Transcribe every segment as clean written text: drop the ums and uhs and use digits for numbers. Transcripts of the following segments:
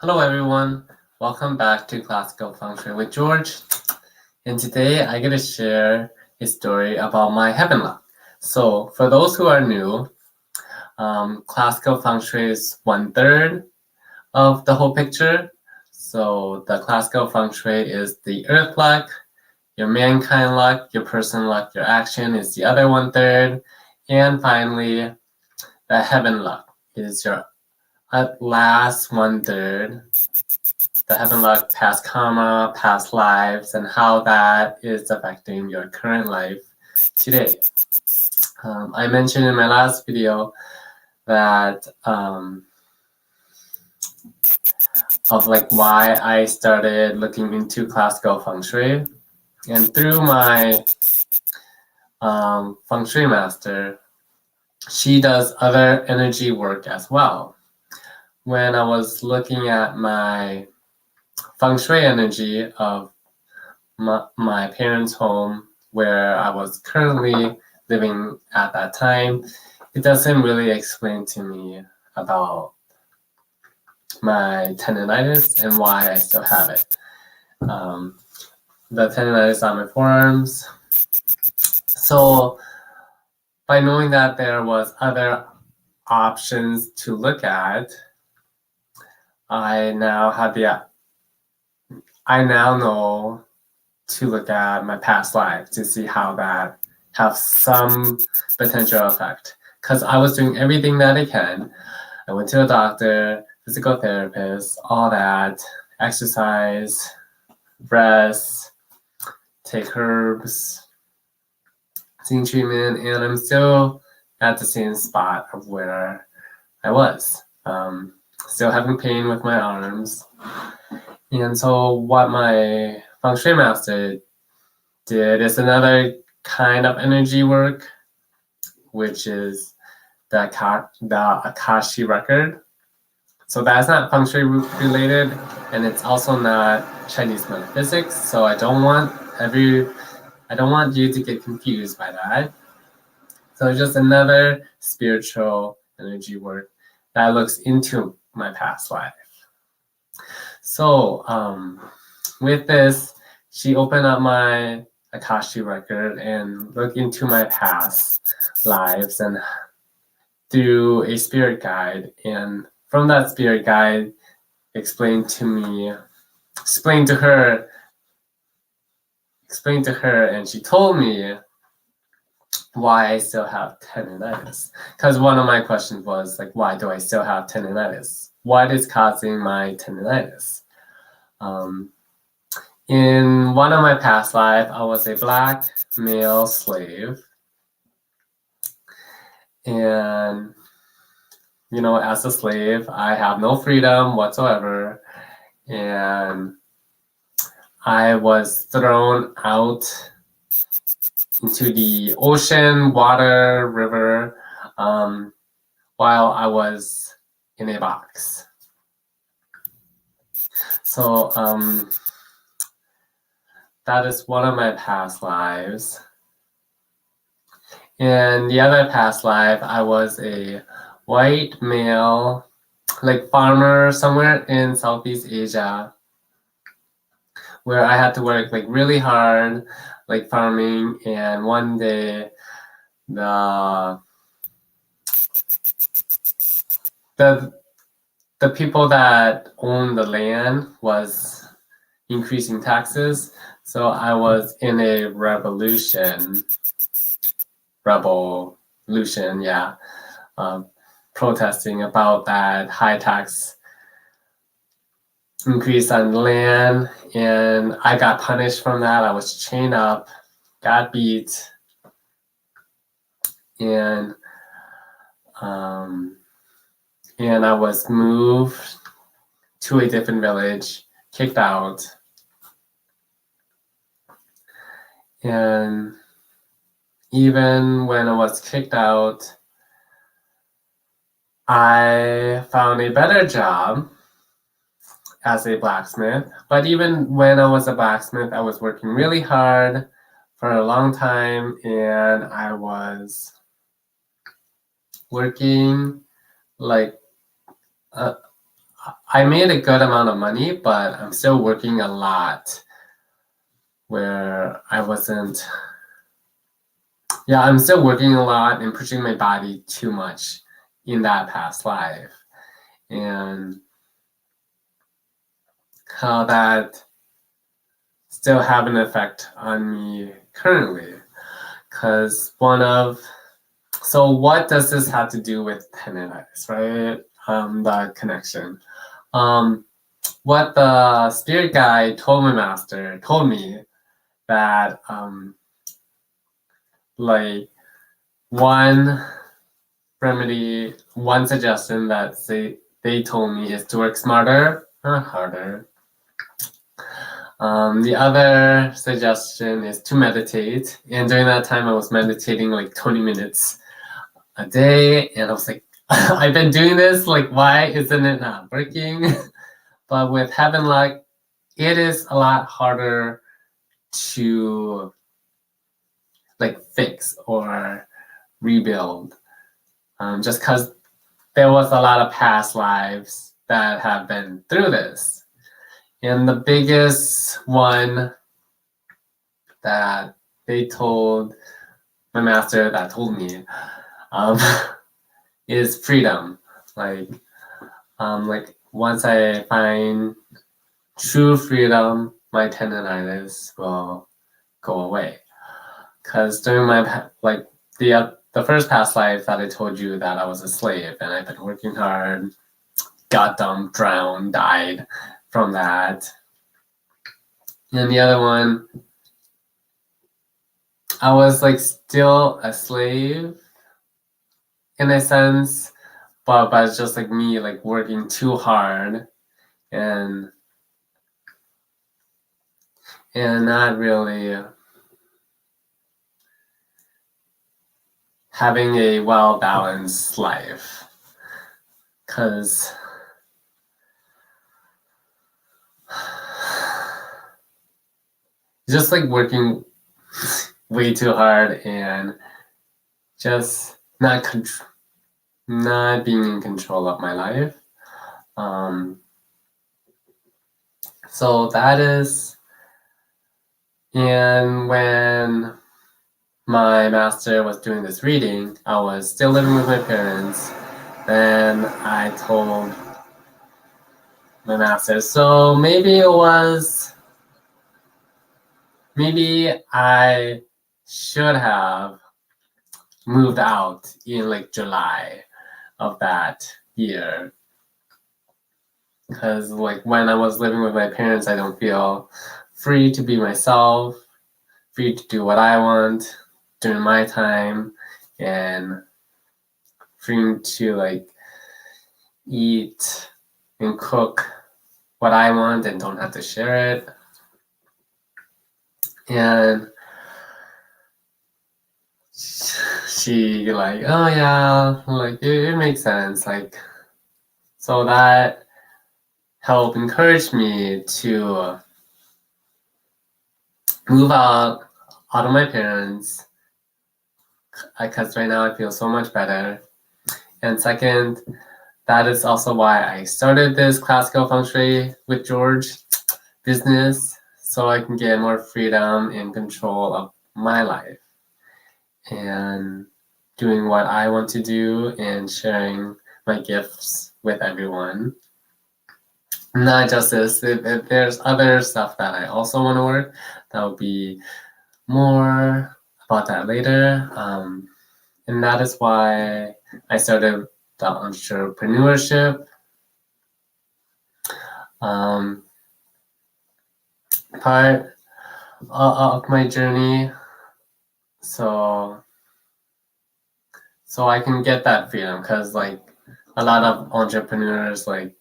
Hello everyone, welcome back to Classical Feng Shui with George. And today I get to share a story about my heaven luck. So for those who are new, Classical Feng Shui is 1/3 of the whole picture. So the Classical Feng Shui is the earth luck, your mankind luck, your person luck, your action is the other 1/3. And finally, the heaven luck is your last 1/3. The heaven luck, past karma, past lives, and how that is affecting your current life today. I mentioned in my last video that of why I started looking into classical feng shui, and through my feng shui master, she does other energy work as well. When I was looking at my feng shui energy of my parents' home where I was currently living at that time, it doesn't really explain to me about my tendinitis and why I still have it. The tendinitis on my forearms. So by knowing that there was other options to look at, I now know to look at my past life to see how that has some potential effect. Because I was doing everything that I can. I went to a doctor, physical therapist, all that, exercise, rest, take herbs, zinc treatment, and I'm still at the same spot of where I was. Still having pain with my arms. And so what my feng shui master did is another kind of energy work, which is the Akashi record. So that's not feng shui related, and it's also not Chinese metaphysics. So I don't want you to get confused by that. So it's just another spiritual energy work that looks into my past life. So with this, she opened up my Akashi record and looked into my past lives and through a spirit guide. And from that spirit guide, explained to her, and she told me why I still have tendinitis. Because one of my questions was why do I still have tendinitis? What is causing my tendinitis? In one of my past lives, I was a black male slave. And, as a slave, I have no freedom whatsoever. And I was thrown out into the ocean, water, river, while I was in a box. So that is one of my past lives. And the other past life, I was a white male, farmer somewhere in Southeast Asia, where I had to work really hard, farming. And one day, the people that owned the land was increasing taxes. So I was in a revolution, yeah, protesting about that high tax increase on land, and I got punished from that. I was chained up, got beat, and I was moved to a different village, kicked out, and even when I was kicked out, I found a better job as a blacksmith. But even when I was a blacksmith, I was working really hard for a long time, and I was working I made a good amount of money, but I'm still working a lot where I wasn't. Yeah, I'm still working a lot and pushing my body too much in that past life. And how that still have an effect on me currently. Because so what does this have to do with tinnitus, right? The connection. What the spirit guide told my master told me that like one remedy, one suggestion that they told me is to work smarter, not harder. The other suggestion is to meditate. And during that time, I was meditating like 20 minutes a day. And I was like, I've been doing this. Like, why isn't it not working? But with heaven luck, it is a lot harder to like fix or rebuild. Just because there was a lot of past lives that have been through this. And the biggest one that they told my master that told me is freedom. Like once I find true freedom, my tendinitis will go away. Because during my the first past life that I told you that I was a slave and I've been working hard, got dumped, drowned, died from that. And the other one, I was like still a slave in a sense, but it's just like me like working too hard and not really having a well-balanced life. Because just like working way too hard and just not being in control of my life. So that is, and when my master was doing this reading, I was still living with my parents. Then I told my master, so maybe I should have moved out in like July of that year. Because like when I was living with my parents, I don't feel free to be myself, free to do what I want during my time, and free to like eat and cook what I want and don't have to share it. And she like, oh yeah, like it makes sense. Like, so that helped encourage me to move out of my parents, because right now I feel so much better. And second, that is also why I started this classical feng shui with George business, so I can get more freedom and control of my life and doing what I want to do and sharing my gifts with everyone. Not just this, if there's other stuff that I also want to work, that will be more about that later. And that is why I started the entrepreneurship part of my journey, so I can get that freedom. Because like a lot of entrepreneurs like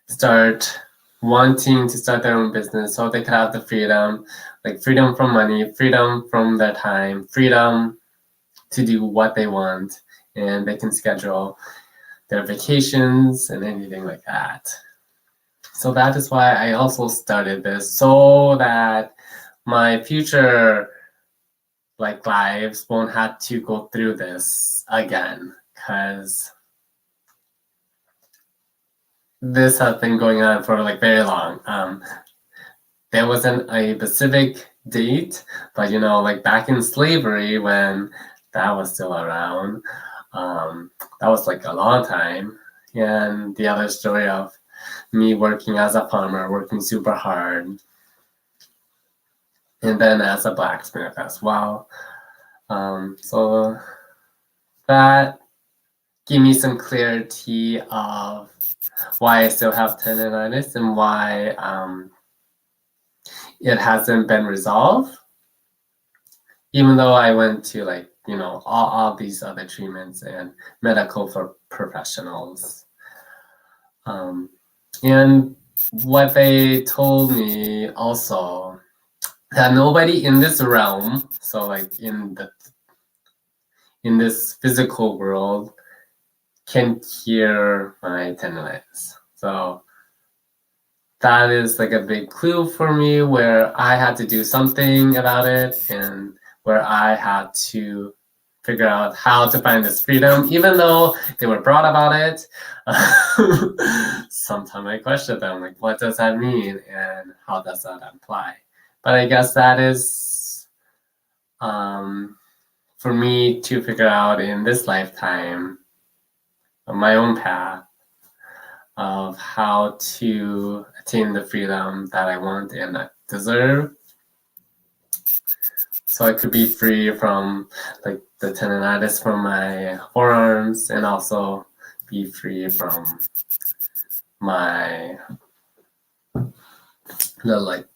start wanting to start their own business so they could have the freedom, like freedom from money, freedom from their time, freedom to do what they want, and they can schedule their vacations and anything like that. So that is why I also started this, so that my future like lives won't have to go through this again. Because this has been going on for like very long. There wasn't a specific date, but you know, like back in slavery when that was still around, that was like a long time. And the other story of me working as a farmer, working super hard, and then as a blacksmith as well. So that gave me some clarity of why I still have tendonitis and why it hasn't been resolved, even though I went to like, you know, all these other treatments and medical for professionals. And what they told me also, that nobody in this realm, so like in this physical world, can cure my tendonitis. So that is like a big clue for me, where I had to do something about it and where I had to figure out how to find this freedom, even though they were broad about it. Sometimes I question them, like, what does that mean and how does that apply? But I guess that is for me to figure out in this lifetime, my own path of how to attain the freedom that I want and I deserve. So I could be free from like the tendonitis from my forearms and also be free from my like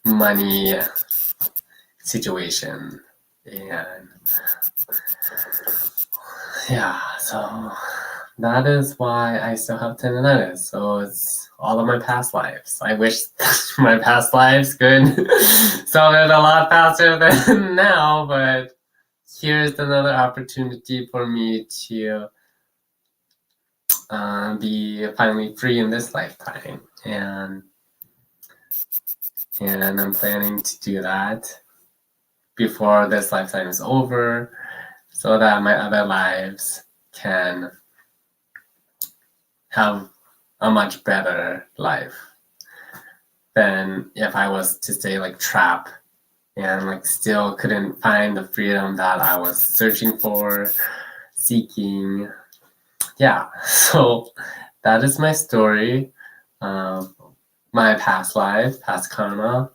money situation. And yeah, so that is why I still have tendonitis. So it's all of my past lives. I wish my past lives could solve it a lot faster than now, but here's another opportunity for me to be finally free in this lifetime. And I'm planning to do that before this lifetime is over, so that my other lives can have a much better life than if I was to stay like trapped and like still couldn't find the freedom that I was searching for, seeking. Yeah, so that is my story, my past life, past karma,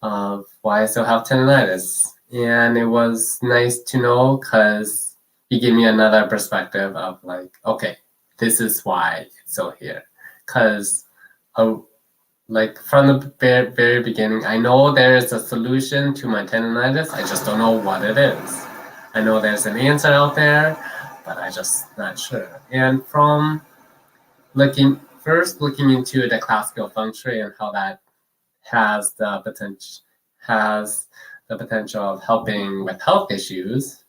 of why I still have tendonitis. And it was nice to know because it gave me another perspective of like, okay, this is why it's still here. Because like from the very beginning, I know there is a solution to my tendonitis. I just don't know what it is. I know there's an answer out there, but I just not sure. And from looking into the classical fengshui and how that has the potential of helping with health issues,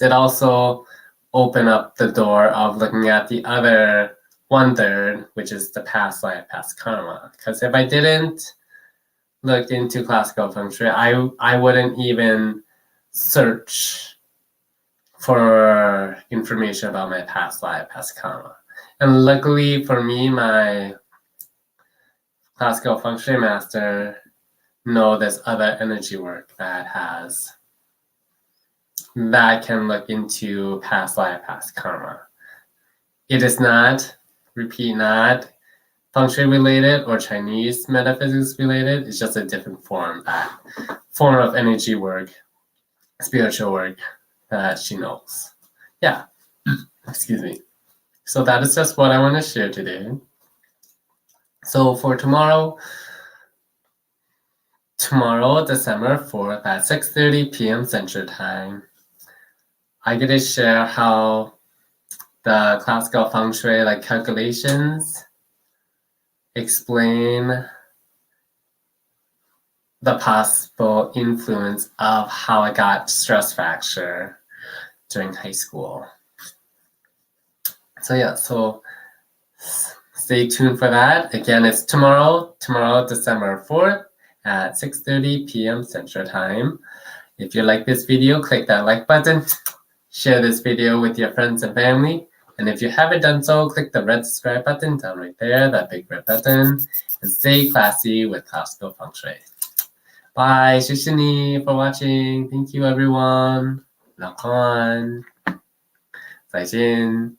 it also opened up the door of looking at the other 1/3, which is the past life, past karma. Because if I didn't look into classical feng shui, I wouldn't even search for information about my past life, past karma. And luckily for me, my classical feng shui master know there's other energy work that can look into past life, past karma. It is not, repeat, not feng shui related or Chinese metaphysics related. It's just a different form of energy work, spiritual work that she knows. Yeah, excuse me. So that is just what I want to share today. So for tomorrow, December 4th at 6:30 p.m. Central Time, I get to share how the classical feng shui like calculations explain the possible influence of how I got stress fracture during high school. So yeah, so stay tuned for that. Again, it's tomorrow, December 4th at 6:30 p.m. Central Time. If you like this video, click that like button, share this video with your friends and family. And if you haven't done so, click the red subscribe button down right there, that big red button, and stay classy with classical feng shui. Bye, 谢谢你 for watching. Thank you, everyone. 老公，再见。